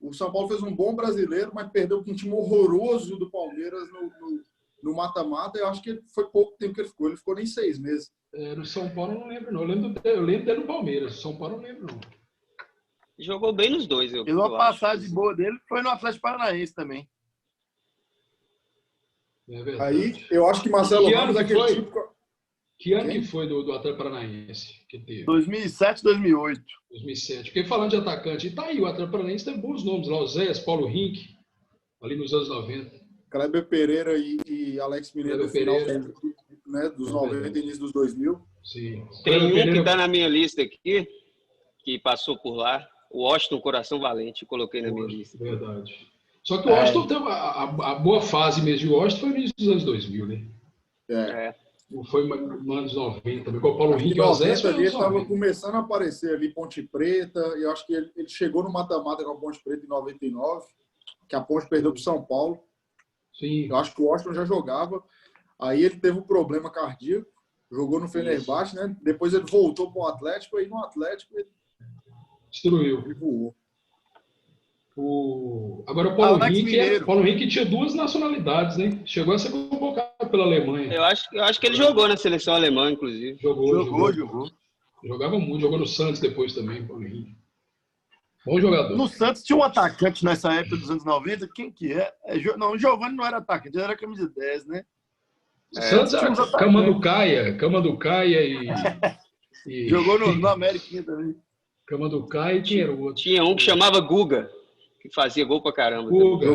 O São Paulo fez um bom brasileiro, mas perdeu com um time horroroso do Palmeiras no mata-mata. Eu acho que foi pouco tempo que ele ficou. Ele ficou nem 6 meses. No São Paulo eu não lembro, não. Eu lembro dele no Palmeiras. No São Paulo eu não lembro, não. Jogou bem nos dois. E uma passagem boa dele foi no Atlético Paranaense também. Aí, eu acho que Marcelo Ramos é aquele tipo... Que ano que foi do Atlético Paranaense que teve? 2007, 2008. 2007. Porque falando de atacante, e tá aí, o Atlético Paranaense tem bons nomes lá, o Zé, Paulo Rink, ali nos anos 90. Kleber Pereira e Alex Mineiro no final, né, dos 90 e início dos 2000. Sim. Tem um que tá na minha lista aqui, que passou por lá, o Washington Coração Valente, coloquei na minha lista. Verdade. Só que o Washington teve a boa fase mesmo de Washington foi no início dos anos 2000, né? Não foi nos anos 90, também. Com o Paulo Henrique, o Zé, ele estava começando a aparecer ali, Ponte Preta, e eu acho que ele chegou no mata-mata com a Ponte Preta em 99, que a Ponte perdeu para o São Paulo. Sim. Eu acho que o Washington já jogava. Aí ele teve um problema cardíaco, jogou no Fenerbahçe, né? Depois ele voltou para o Atlético, e no Atlético ele destruiu. Ele voou. Agora o Paulo Henrique tinha 2 nacionalidades, né? Chegou a ser convocado pela Alemanha. Eu acho que ele jogou na seleção alemã, inclusive. Jogou. Jogava muito, jogou no Santos depois também, Paulo Henrique. Bom jogador. No Santos tinha um atacante nessa época dos anos 90, quem que é? Não, o Giovani não era atacante, ele era camisa 10, né? Santos era Cama do Caia e... Jogou no América também. Cama do Caia e tinha outro. Tinha um que chamava Guga, que fazia gol pra caramba. Guga,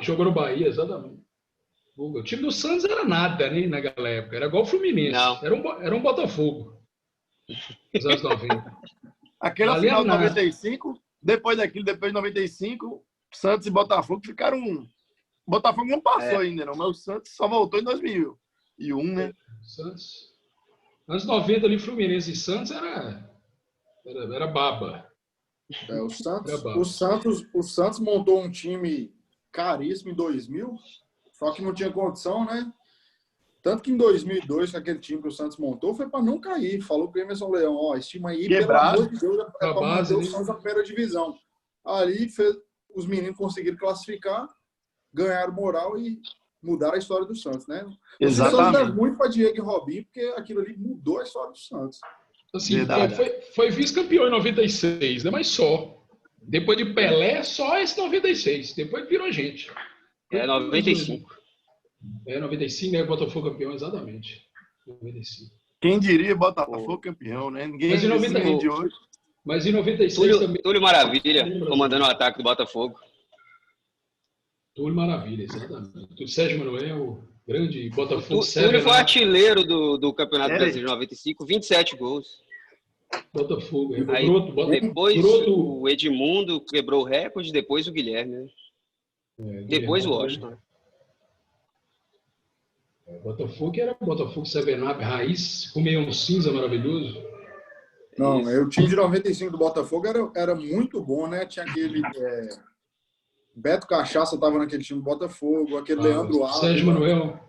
jogou no Bahia, exatamente. Guga. O time do Santos era nada, né, naquela época. Era igual o Fluminense. Não. Era um Botafogo. Nos anos 90. Aquela final de 95, depois de 95, Santos e Botafogo ficaram... Botafogo não passou ainda, não, mas o Santos só voltou em 2001, né? Santos. Anos 90 ali, Fluminense e Santos era baba. O Santos montou um time caríssimo em 2000, só que não tinha condição, né? Tanto que em 2002, aquele time que o Santos montou foi para não cair. Falou para o Emerson Leão, ó, esse time aí, Quebrado. pelo amor de Deus, é para manter o Santos na primeira divisão. Ali os meninos conseguiram classificar, ganharam moral e mudaram a história do Santos, né? Exatamente. O Santos deve muito para Diego e Robinho, porque aquilo ali mudou a história do Santos. Assim, foi vice-campeão em 96, né? Mas só. Depois de Pelé, só esse 96. Depois virou gente. 95. 95, né? Botafogo campeão, exatamente. 95. Quem diria Botafogo campeão, né? Ninguém de hoje. Mas em 96 também. Túlio Maravilha, comandando o ataque do Botafogo. Túlio Maravilha, exatamente. Sérgio Manuel, grande Botafogo. Túlio foi artilheiro do Campeonato Brasileiro de 95, 27 gols. Botafogo. Aí, depois o Edmundo quebrou o recorde, depois o Guilherme. Né? Depois o Washington. Botafogo era Botafogo Sevenap raiz, com meio cinza maravilhoso. Não, o time de 95 do Botafogo era muito bom, né? Tinha aquele... Beto Cachaça estava naquele time do Botafogo, aquele Leandro Alves. Sérgio Manuel.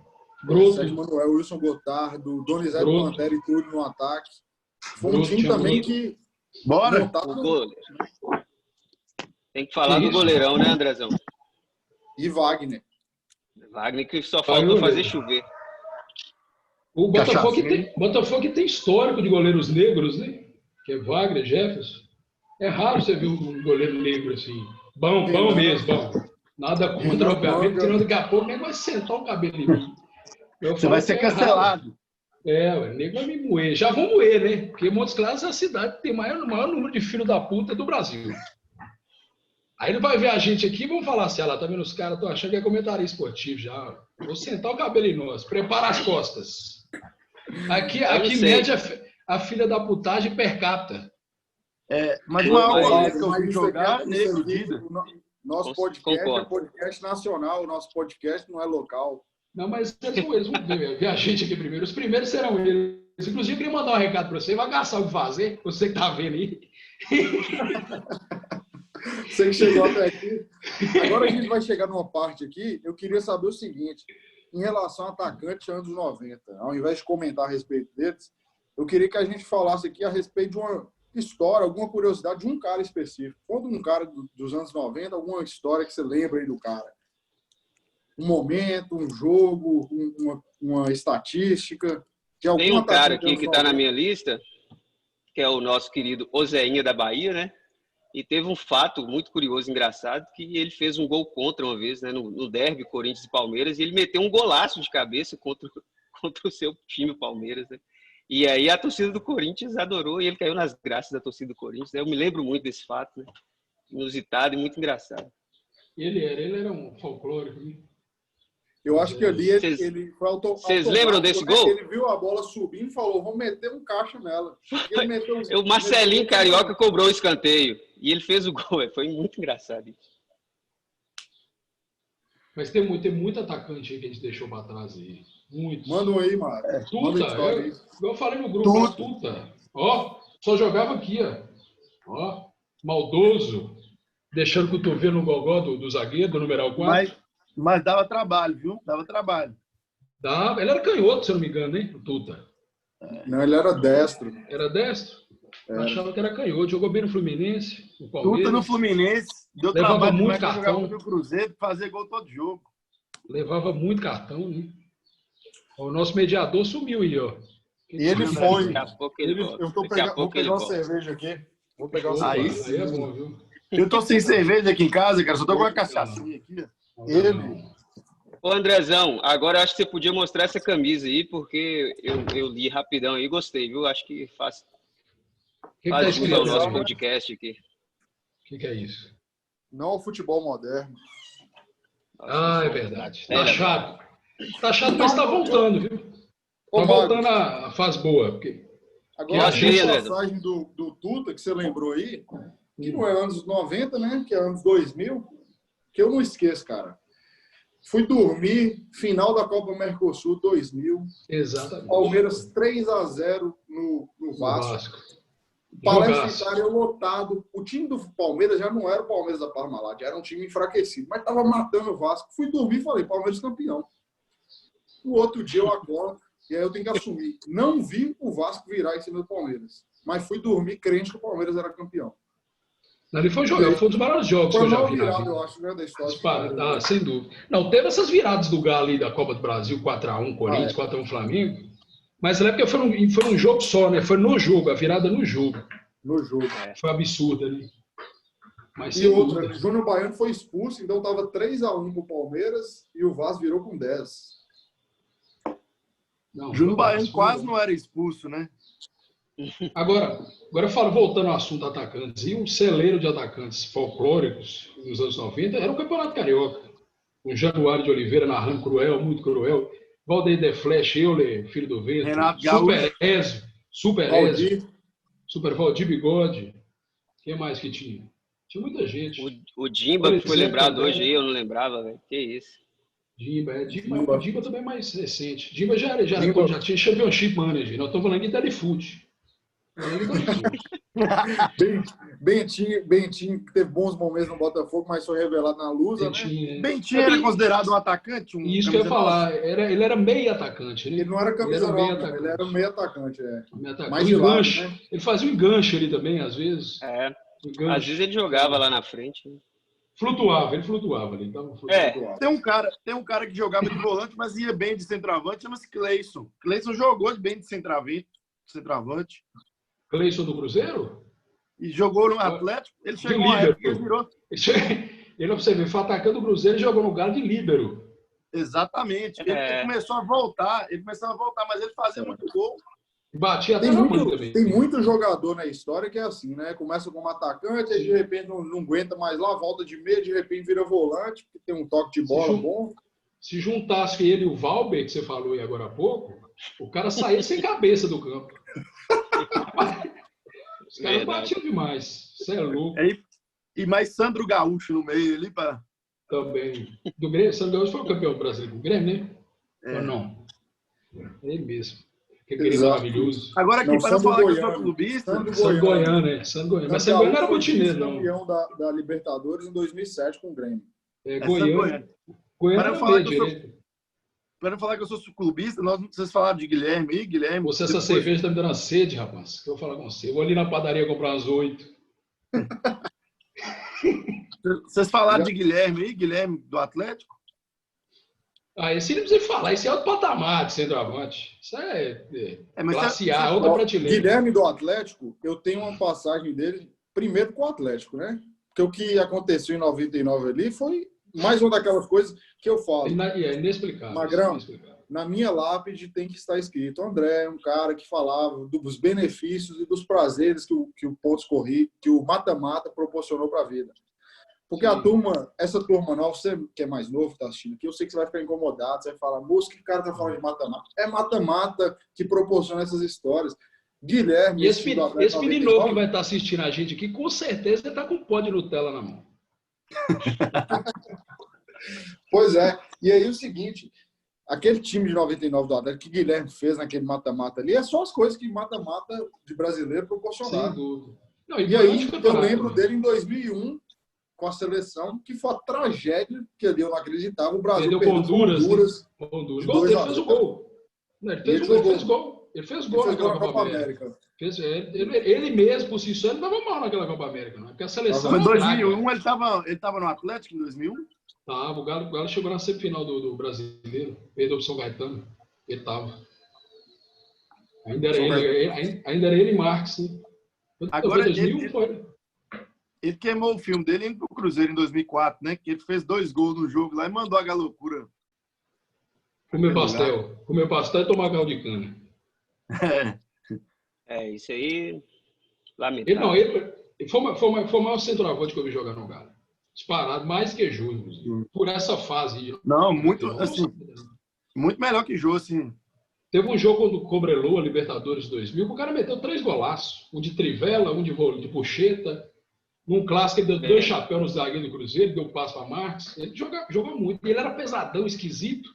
Sérgio Manuel, Wilson Gotardo, Donizete Pantera e Túlio no ataque. Foi um time também que... Bora! Tem que falar do goleirão, né, Andrezão? E Wagner. Wagner que só faltou fazer chover. O Botafogo tem histórico de goleiros negros, né? Que é Wagner, Jefferson. É raro você ver um goleiro negro assim. Bom mesmo, bom. Nada contra, obviamente, senão daqui a pouco nem vai sentar o cabelo em mim. Você vai ser cancelado. O nego vai me moer. Já vão moer, né? Porque Montes Claros é a cidade que tem o maior número de filho da puta do Brasil. Aí ele vai ver a gente aqui e vão falar assim, lá, tá vendo? Os caras estão achando que é comentarista esportivo já. Vou sentar o cabelo em nós. Prepara as costas. Aqui mede a filha da putagem per capita. Mas o maior goleiro que eu vi jogar, nego, nosso podcast é podcast nacional, o nosso podcast não é local. Não, mas eles vão ver a gente aqui primeiro. Os primeiros serão eles. Inclusive, eu queria mandar um recado para você. Vai gastar o que fazer, você que tá vendo aí. Você que chegou até aqui. Agora a gente vai chegar numa parte aqui. Eu queria saber o seguinte. Em relação a atacantes anos 90, ao invés de comentar a respeito deles, eu queria que a gente falasse aqui a respeito de uma história, alguma curiosidade de um cara específico. Conta um cara dos anos 90, alguma história que você lembra aí do cara. Um momento, um jogo, uma estatística. Tem um cara aqui que está na minha lista, que é o nosso querido Ozeinha da Bahia, né? E teve um fato muito curioso, engraçado, que ele fez um gol contra uma vez, né? No derby Corinthians e Palmeiras, e ele meteu um golaço de cabeça contra o seu time, Palmeiras, né? E aí a torcida do Corinthians adorou e ele caiu nas graças da torcida do Corinthians. Eu me lembro muito desse fato, né? Inusitado e muito engraçado. Ele era um folclórico, né? Eu acho que ali ele foi Vocês lembram desse gol? Ele viu a bola subindo e falou, vamos meter um caixa nela. O Marcelinho Carioca cobrou o escanteio e ele fez o gol. Foi muito engraçado isso. Mas tem muito atacante aí que a gente deixou para trás aí. Muito. Manda um aí, mano. Tuta, eu falei no grupo, Tuta. Ó, só jogava aqui, ó. Maldoso, deixando o cotovelo no gogó do zagueiro, do numeral 4. Mas dava trabalho, viu? Dava trabalho. Ele era canhoto, se eu não me engano, hein? O Tuta. Não, ele era destro. Era destro? Achava que era canhoto. Jogou bem no Fluminense, no Palmeiras. Tuta no Fluminense. Deu levava trabalho muito cartão. No Cruzeiro, fazer gol todo jogo. Levava muito cartão, né? O nosso mediador sumiu aí, ó. E ele foi. Eu vou pegar uma cerveja aqui. Vou pegar uma cerveja. Aí é bom, viu? Eu tô sem cerveja aqui em casa, cara. Só tô com uma cachaçinha aqui. Ô, Andrezão, agora eu acho que você podia mostrar essa camisa aí, porque eu li rapidão aí e gostei, viu? Acho que faz jus ao nosso podcast aqui. O que é isso? Não ao futebol moderno. É verdade. Tá chato. Tá chato, mas tá voltando, viu? Tá voltando a fase boa. Porque... Agora, a passagem do Tuta, que você lembrou aí, que não é anos 90, né? Que é anos 2000, que eu não esqueço, cara. Fui dormir, final da Copa Mercosul 2000. Exatamente. Palmeiras 3-0 no Vasco. Palestra Itália lotado. O time do Palmeiras já não era o Palmeiras da Parmalat, era um time enfraquecido, mas estava matando o Vasco. Fui dormir e falei, Palmeiras campeão. No outro dia eu acordo e aí eu tenho que assumir. Não vi o Vasco virar em cima do Palmeiras, mas fui dormir crente que o Palmeiras era campeão. Ali foi um dos maiores jogos que eu já vi na vida. Eu acho, né, da história. Sem dúvida. Não, teve essas viradas do Galo ali da Copa do Brasil, 4-1 Corinthians, 4-1 Flamengo. Mas na época foi um jogo só, né? Foi no jogo, a virada no jogo. No jogo. Foi absurdo ali. Mas, e outra, Júnior Baiano foi expulso, então estava 3-1 pro Palmeiras e o Vasco virou com 10. Júnior Baiano quase não era expulso, né? Agora eu falo, voltando ao assunto atacantes, e um celeiro de atacantes folclóricos nos anos 90 era o Campeonato Carioca. Com Januário de Oliveira narrando cruel, muito cruel. Valdeir de Flash, Euler, filho do vento. Renato Gaúcho. Super Ezio. Super Valdir Bigode. Quem mais que tinha? Tinha muita gente. O Dimba, que foi lembrado hoje aí, eu não lembrava, velho. Que isso. Dimba também é mais recente. Dimba já tinha Championship Manager. Nós estamos falando de Telefoot. Bentinho que teve bons momentos no Botafogo, mas foi revelado na Lusa, Bentinho era considerado um atacante? Isso que eu ia falar. Ele era meio atacante. Né? Ele não era camisa nova, ele era meio atacante. Mais de gancho. Né? Ele fazia um enganche ali também, às vezes. Às vezes ele jogava lá na frente. Né? Ele flutuava ali. Tem um cara que jogava de volante, mas ia bem de centroavante, chama-se Cleison. Cleison jogou bem de centroavante. Cleison do Cruzeiro? E jogou no Atlético. Ele chegou a época, ele virou. Ele, você vê, foi atacando o Cruzeiro e jogou no Galo de líbero. Exatamente. Ele começou a voltar, mas ele fazia muito gol. Batia até na mão também. Tem muito jogador na história que é assim, né? Começa como atacante, aí de repente não aguenta mais lá, volta de meio, de repente vira volante, porque tem um toque de bola bom. Se juntasse ele e o Valber, que você falou aí agora há pouco, o cara saía sem cabeça do campo. Os caras batiam demais. Você é louco. E mais Sandro Gaúcho no meio ali para. Também. Do Grêmio, Sandro Gaúcho foi o campeão brasileiro do Grêmio, né? Ou não? É ele mesmo. Aquele maravilhoso. Agora aqui, para não falar que eu sou clubista. Sandro Goiano, né? Sandro Goiano. Mas Sandro Goiano não era botineiro, não. Campeão da Libertadores em 2007 com o Grêmio. Goiano. Goiano Para não falar que eu sou clubista, vocês falaram de Guilherme aí, Guilherme. Essa cerveja tá me dando uma sede, rapaz. Que eu vou falar com você. Eu vou ali na padaria comprar umas 8. Vocês falaram de Guilherme aí, Guilherme do Atlético? Esse não precisa falar. Esse é outro patamar de centroavante. Isso classe A, outra prateleira. Guilherme do Atlético, eu tenho uma passagem dele, primeiro com o Atlético, né? Porque o que aconteceu em 99 ali foi mais uma daquelas coisas que eu falo. É inexplicável. Magrão, na minha lápide tem que estar escrito: André, um cara que falava dos benefícios e dos prazeres que o pontos corrido, que o mata-mata proporcionou para a vida. Porque essa turma nova, você que é mais novo, que está assistindo aqui, eu sei que você vai ficar incomodado, você vai falar, moço, que o cara está falando de mata-mata? É mata-mata que proporciona essas histórias. Guilherme... E esse menino novo que vai estar assistindo a gente aqui, com certeza ele está com um pó de Nutella na mão. Pois é. E aí o seguinte, aquele time de 99 do Atlético que Guilherme fez naquele mata-mata ali, é só as coisas que mata-mata de brasileiro proporcionaram. Sem dúvida. E aí eu lembro dele em 2001, com a seleção, que foi a tragédia que ali eu não acreditava. O Brasil perdeu com Honduras. Ele fez o gol. Ele fez gol naquela Copa América. Ele mesmo, por si só, ele estava mal naquela Copa América. Não? Porque a seleção... Em 2001, ele estava no Atlético, em 2001? O Galo chegou na semifinal do Brasileiro. Perdeu o São Gaetano. Ele estava. Ainda era ele e Marques. Né? Agora, 2001 foi... Ele queimou o filme dele indo pro Cruzeiro em 2004, né? Que ele fez 2 gols no jogo lá e mandou a galocura. Comer pastel e tomar caldo de cana. Isso aí... Lamentável. Ele foi o maior centroavante que eu vi jogar no Galo. Disparado, mais que Júlio. Por essa fase. Não, muito melhor que Jô, assim. Teve um jogo quando Cobreloa, Libertadores 2000, que o cara meteu 3 golaços. Um de trivela, um de puxeta. Num clássico, ele deu 2 chapéus no zagueiro do Cruzeiro, deu um passo para Marcos. Ele jogou muito. Ele era pesadão, esquisito.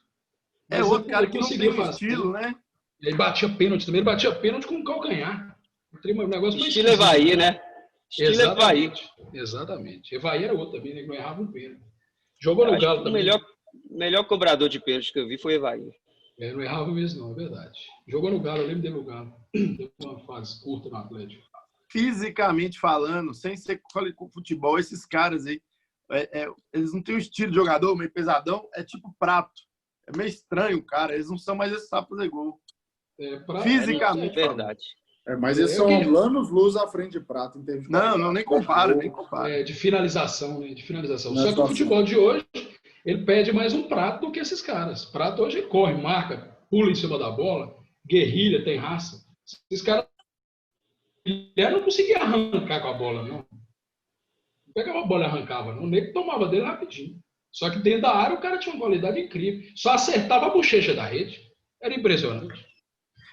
Mas outro cara que não tem um estilo, né? Ele batia pênalti também. Ele batia pênalti com o calcanhar. Um negócio mais estilo Evaí, né? Estilo Evaí. Exatamente. Evaí era outro também, né? Que não errava um pênalti. Jogou no Galo também. O melhor cobrador de pênalti que eu vi foi Evaí. Não errava mesmo, não, é verdade. Jogou no Galo, eu lembro dele no Galo. Teve uma fase curta no Atlético. Fisicamente falando, sem ser com futebol, esses caras aí, eles não têm um estilo de jogador meio pesadão, é tipo Prato. É meio estranho, cara. Eles não são mais esses sapos fazer gol. Fisicamente. É verdade. Mas eles são anos-luz à frente de Prato. Em termos de não, nem compara, nem compara. De finalização, né? De finalização. Só que o futebol de hoje, ele pede mais um Prato do que esses caras. Prato hoje corre, marca, pula em cima da bola, guerrilha, tem raça. Esses caras ele não conseguia arrancar com a bola, não. Não pegava a bola e arrancava, não. O nego tomava dele rapidinho. Só que dentro da área o cara tinha uma qualidade incrível. Só acertava a bochecha da rede. Era impressionante.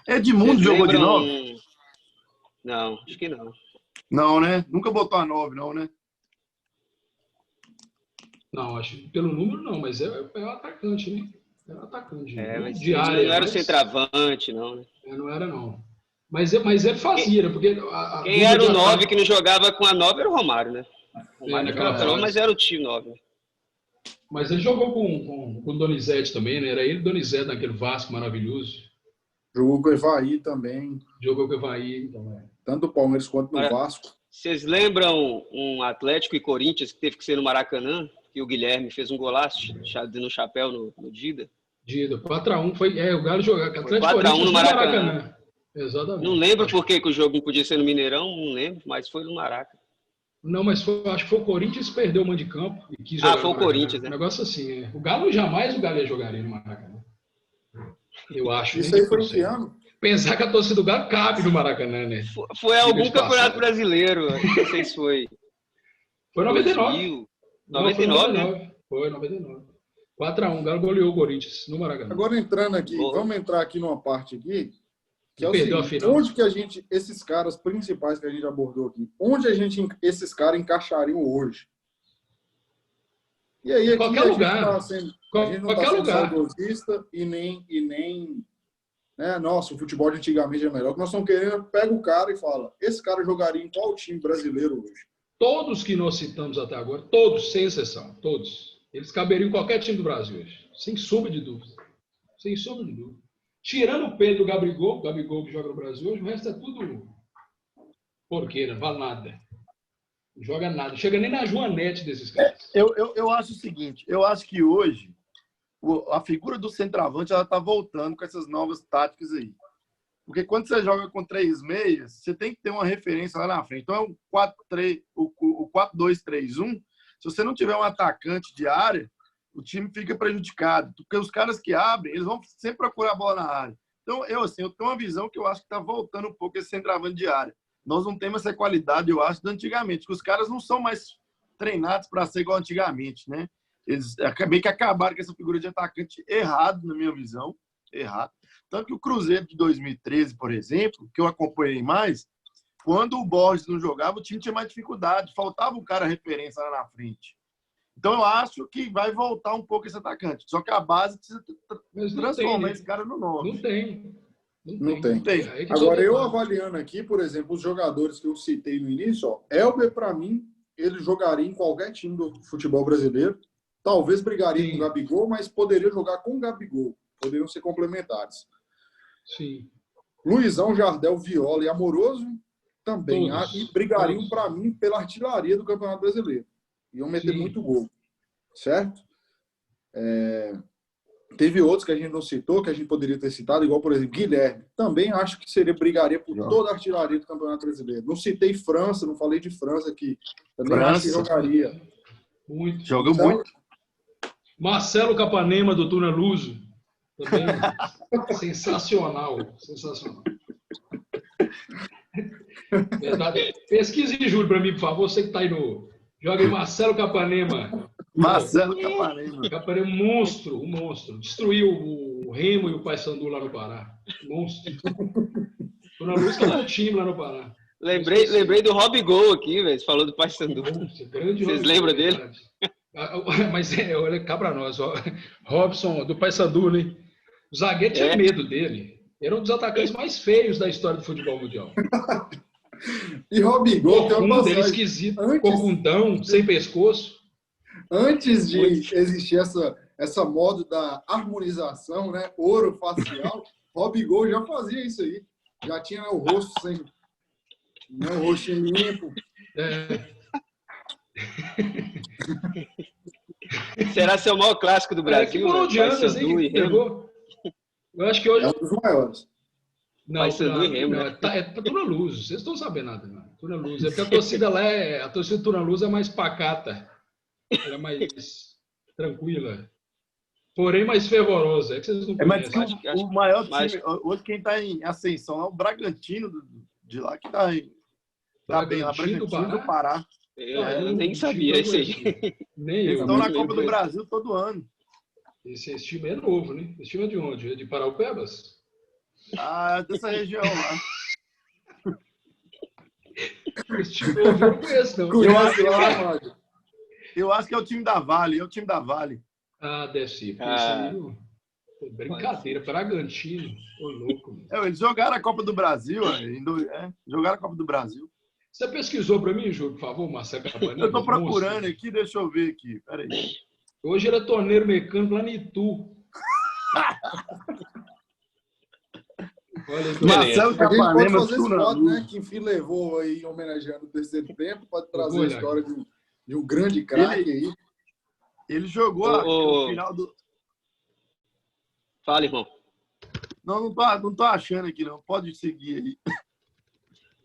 Edmundo jogou de 9? Não, acho que não. Não, né? Nunca botou a 9, não, né? Não, acho que pelo número não, mas é o atacante, né? Era o atacante. Mas de área, não era o centroavante, não, né? Não era, não. Mas ele fazia, porque... Quem era o 9 que não jogava com a 9 era o Romário, né? O Romário jogava, mas era o time 9. Mas ele jogou com o Donizete também, né? Era ele e Donizete naquele Vasco maravilhoso. Jogou com o Evaí também. Jogou com o Evaí também. Tanto o Palmeiras quanto no Vasco. Vocês lembram um Atlético e Corinthians que teve que ser no Maracanã? Que o Guilherme fez um golaço no chapéu no Dida? Dida, 4-1. O Galo jogou. Atlético 4-1 no Maracanã. Exatamente. Não lembro por que o jogo não podia ser no Mineirão, não lembro, mas foi no Maracanã. Não, mas acho que foi o Corinthians que perdeu o mando de campo. E quis jogar foi o Corinthians, né? Um negócio assim, O Galo jamais jogaria no Maracanã. Eu acho. Isso aí foi em que ano? Pensar que a torcida do Galo cabe no Maracanã, né? Foi algum campeonato brasileiro, não sei se foi. Foi 99. 99, né? Foi 99. 4-1, o Galo goleou o Corinthians no Maracanã. Agora entrando aqui, vamos entrar aqui numa parte aqui, que é o Perdeu seguinte, onde que esses caras principais que a gente abordou aqui, onde esses caras encaixariam hoje? E aí aqui qualquer lugar. A gente não está sendo saudosista e nem né, nossa, o futebol de antigamente é melhor. O que nós estamos querendo, pega o cara e fala, esse cara jogaria em qual time brasileiro hoje? Todos que nós citamos até agora, todos, sem exceção, todos, eles caberiam em qualquer time do Brasil hoje, sem sombra de dúvida. Sem sombra de dúvida. Tirando o Pedro Gabigol que joga no Brasil hoje, o resto é tudo porqueira, não vale nada. Não joga nada. Chega nem na Joanete desses caras. Eu acho o seguinte, eu acho que hoje a figura do centroavante ela está voltando com essas novas táticas aí. Porque quando você joga com 3 meias, você tem que ter uma referência lá na frente. Então é o 4-2-3-1. Se você não tiver um atacante de área, o time fica prejudicado. Porque os caras que abrem, eles vão sempre procurar a bola na área. Então, eu tenho uma visão que eu acho que está voltando um pouco esse centroavante de área. Nós não temos essa qualidade, eu acho, de antigamente. Porque os caras não são mais treinados para ser igual antigamente, né? Eles meio que acabaram com essa figura de atacante errado, na minha visão. Errado. Tanto que o Cruzeiro de 2013, por exemplo, que eu acompanhei mais, quando o Borges não jogava, o time tinha mais dificuldade. Faltava um cara referência lá na frente. Então, eu acho que vai voltar um pouco esse atacante. Só que a base precisa transformar esse cara no 9. Não tem. Agora, eu avaliando aqui, por exemplo, os jogadores que eu citei no início, Elber, para mim, ele jogaria em qualquer time do futebol brasileiro. Talvez brigaria com o Gabigol, mas poderia jogar com o Gabigol. Poderiam ser complementares. Sim. Luizão, Jardel, Viola e Amoroso também. E brigariam, para mim, pela artilharia do Campeonato Brasileiro. Iam meter muito gol. Certo? Teve outros que a gente não citou, que a gente poderia ter citado, igual, por exemplo, Guilherme. Também acho que brigaria por toda a artilharia do Campeonato Brasileiro. Não citei França, não falei de França, que também acho que jogaria. Muito. Joga muito. Marcelo Capanema, do Tuna Luso. Também sensacional. Verdade. Pesquise, Júlio, para mim, por favor. Você que está aí no... Joga aí Marcelo Capanema. Marcelo Capanema. Capanema, um monstro. Destruiu o Remo e o Paysandu lá no Pará. Monstro. Tuna Luso que é um time lá no Pará. Lembrei do Rob Gol aqui, velho. Você falou do Paysandu. Vocês lembram dele? Mas olha cá pra nós. Robson, do Paysandu, né? O zagueiro tinha medo dele. Era um dos atacantes mais feios da história do futebol mundial. E Rob Gol tem uma passagem esquisito, corcundão, sem pescoço. Antes de existir essa moda da harmonização, né? Ouro facial, Rob Gol já fazia isso aí. Já tinha o rosto sem... o rostinho limpo. Será seu maior clássico do Brasil? Que foram de anos, assim, eu acho que hoje... É um dos maiores. Não, é Tuna Luz. Vocês estão sabendo nada, não. Tuna Luz. É porque a torcida lá a torcida do Tuna Luz é mais pacata. Ela é mais tranquila. Porém, mais fervorosa. É que vocês não conhecem. Mas o maior time, hoje quem está em ascensão é o Bragantino de lá, que está bem lá. Bragantino do Pará. Eu nem sabia isso aí. Eles estão na Copa do Brasil todo ano. Esse time é novo, né? Esse time é de onde? É de Paraupebas? Dessa região lá. Esse time eu não conheço, não. Eu acho que é o time da Vale. Deve ser. Brincadeira, Bragantino. Ô, louco. Eles jogaram a Copa do Brasil. Jogaram a Copa do Brasil. Você pesquisou para mim, Júlio, por favor, Marcelo Cabanilha? Eu estou procurando aqui, deixa eu ver aqui. Peraí. Hoje era torneiro mecânico lá no Itu. Marcelo Cabanilha pode fazer esse foto, né? Que enfim levou aí homenageando o terceiro tempo, pode trazer a história de um grande craque aí. Ele jogou no final do... Fala, irmão. Não tô achando aqui, não. Pode seguir aí.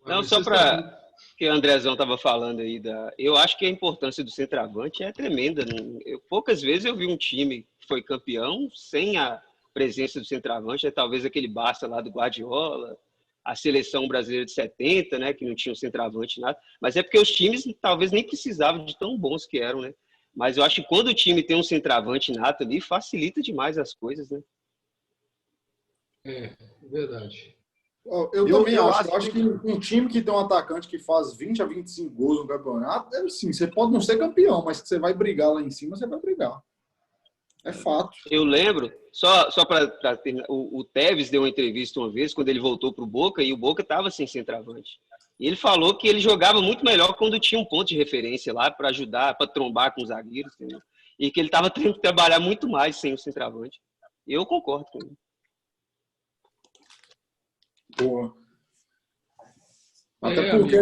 Não, só para que o Andrezão estava falando aí, eu acho que a importância do centroavante é tremenda. Poucas vezes eu vi um time que foi campeão sem a presença do centroavante, talvez aquele Barça lá do Guardiola, a seleção brasileira de 70, né, que não tinha um centroavante nada, mas é porque os times talvez nem precisavam de tão bons que eram, né? Mas eu acho que quando o time tem um centroavante nato ali, facilita demais as coisas, né? É verdade. Eu também acho que um time que tem um atacante que faz 20 a 25 gols no campeonato, sim, você pode não ser campeão, mas que você vai brigar lá em cima, você vai brigar. É fato. Eu lembro, só para terminar, o Tevez deu uma entrevista uma vez, quando ele voltou para o Boca, e o Boca estava sem centroavante. E ele falou que ele jogava muito melhor quando tinha um ponto de referência lá para ajudar, para trombar com os zagueiros, entendeu? E que ele estava tendo que trabalhar muito mais sem o centroavante. Eu concordo com ele. Boa. Até porque...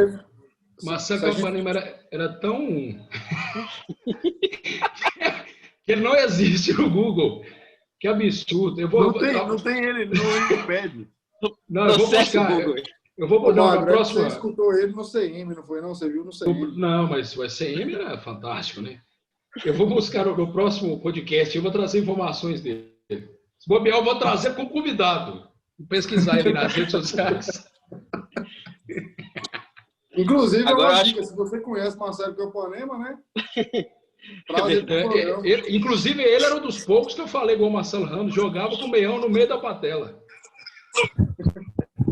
Marcelo Cabanilha era tão... que ele não existe no Google. Que absurdo. Não tem ele no Wikipedia. Não, eu vou buscar. Eu vou botar na próxima. Você escutou ele no CM, não foi não? Você viu no CM? Não, mas o CM era fantástico, né? Eu vou buscar no próximo podcast, eu vou trazer informações dele. Se bobear, eu vou trazer como convidado. Vou pesquisar ele nas redes sociais. Inclusive, se você conhece Marcelo Cabanilha, né? Inclusive, ele era um dos poucos que eu falei igual o Marcelo Ramos, jogava com o meião no meio da patela.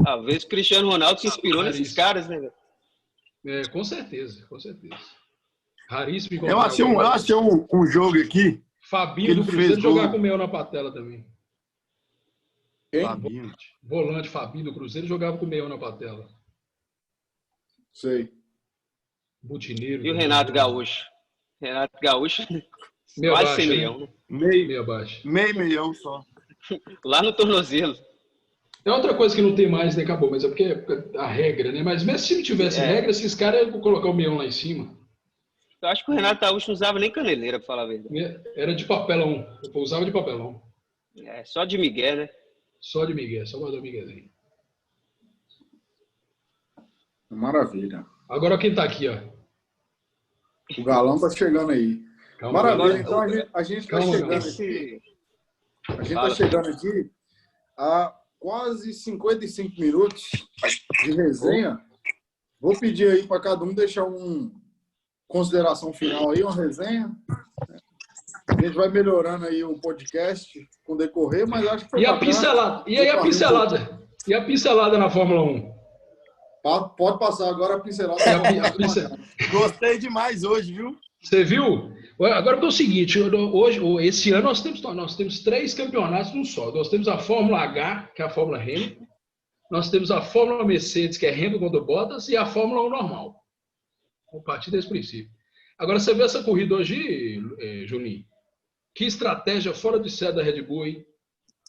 Às vezes o Cristiano Ronaldo se inspirou nesses caras, né? Com certeza, com certeza. Raríssimo. Eu achei um jogo aqui. Fabinho do Cruzeiro jogar com o meião na patela também. Quem? Volante Fabinho do Cruzeiro jogava com o meião na patela. Sei. Butineiro. E o Renato Gaúcho? Renato Gaúcho, meio quase abaixo, sem meião, né? Meio abaixo. Meio meião só. Lá no tornozelo. É outra coisa que não tem mais, né? Acabou, mas é porque a regra, né? Mas mesmo se não tivesse regra, esses caras iam colocar o meião lá em cima. Eu acho que o Renato Gaúcho não usava nem caneleira, pra falar a verdade. Era de papelão. Eu usava de papelão. Só de migué, né? Só de migué, só guardou o miguezinho. Maravilha. Agora quem tá aqui, ó? O Galão tá chegando aí. Calma, maravilha. Então a gente tá chegando aqui. A gente tá chegando aqui a quase 55 minutos de resenha. Vou pedir aí para cada um deixar uma consideração final aí, uma resenha. A gente vai melhorando aí o podcast com o decorrer, mas acho que foi bacana. A pincelada? E aí a pincelada? E a pincelada na Fórmula 1? Pode passar agora a pincelada. Gostei demais hoje, viu? Você viu? Agora é o seguinte, esse ano nós temos 3 campeonatos num só. Nós temos a Fórmula H, que é a Fórmula Hamilton. Nós temos a Fórmula Mercedes, que é Hamilton contra Bottas, e a Fórmula 1 normal. A partir desse princípio. Agora, você vê essa corrida hoje, Juninho? Que estratégia fora de série da Red Bull, hein?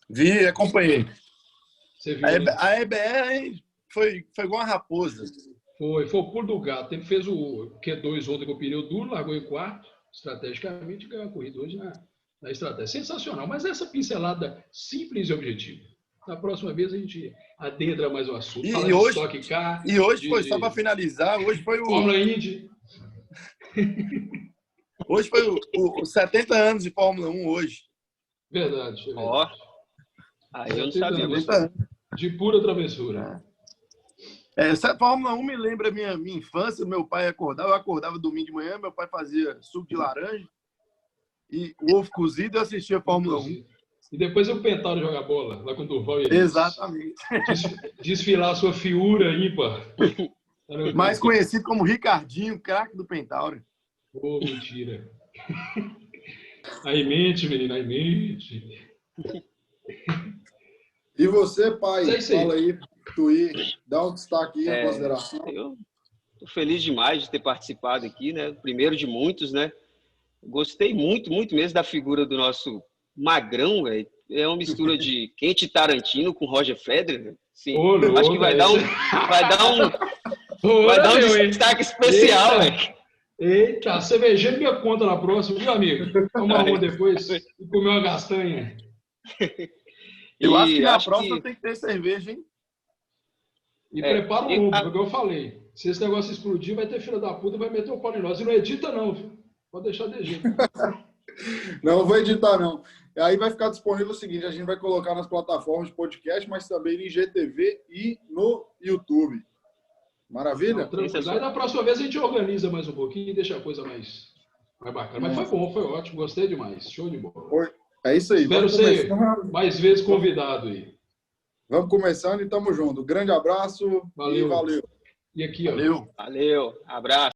Vi, acompanhei. Você viu, a EBR foi igual uma raposa. Foi o pulo do gato. Ele fez o Q2 ontem com o pneu duro, largou em quarto, estrategicamente ganhou a corrida hoje na estratégia. Sensacional, mas essa pincelada simples e objetiva. Na próxima vez a gente adentra mais o assunto. E hoje foi, só para finalizar, hoje foi o... Fórmula Indy. Hoje foi os 70 anos de Fórmula 1 hoje. Verdade. Ó, aí eu não sabia. De pura travessura. Essa Fórmula 1 me lembra a minha infância. Meu pai acordava, eu acordava domingo de manhã, meu pai fazia suco de laranja e ovo cozido e eu assistia a Fórmula 1. E depois eu pentava jogar bola, lá com o Durval e Exatamente. Desfilar a sua figura ímpar. Mais conhecido como Ricardinho, craque do Pentauri. Ô, mentira. Aí mente, menino, aí mente. E você, pai? Fala aí, Tui, dá um destaque aí, consideração. Eu tô feliz demais de ter participado aqui, né? Primeiro de muitos, né? Gostei muito, muito mesmo da figura do nosso Magrão, velho. É uma mistura de Quentin Tarantino com Roger Federer. Sim, acho que vai dar um destaque especial, velho. Eita, cervejando minha conta na próxima, viu, amigo? Tomar uma depois e comer uma castanha. Eu acho que na próxima tem que ter cerveja, hein? E prepara o ombro, porque eu falei. Se esse negócio explodir, vai ter filha da puta, vai meter o pau em nós. E não edita, não, viu? Pode deixar de jeito. Não vou editar, não. Aí vai ficar disponível o seguinte: a gente vai colocar nas plataformas de podcast, mas também no IGTV e no YouTube. Maravilha? Não, aí da próxima vez a gente organiza mais um pouquinho e deixa a coisa mais bacana. Mas foi bom, foi ótimo, gostei demais. Show de bola. É isso aí. Espero ser mais vezes convidado aí. Vamos começando e tamo junto. Grande abraço. Valeu. E valeu. E aqui, ó. Valeu. Valeu. Abraço.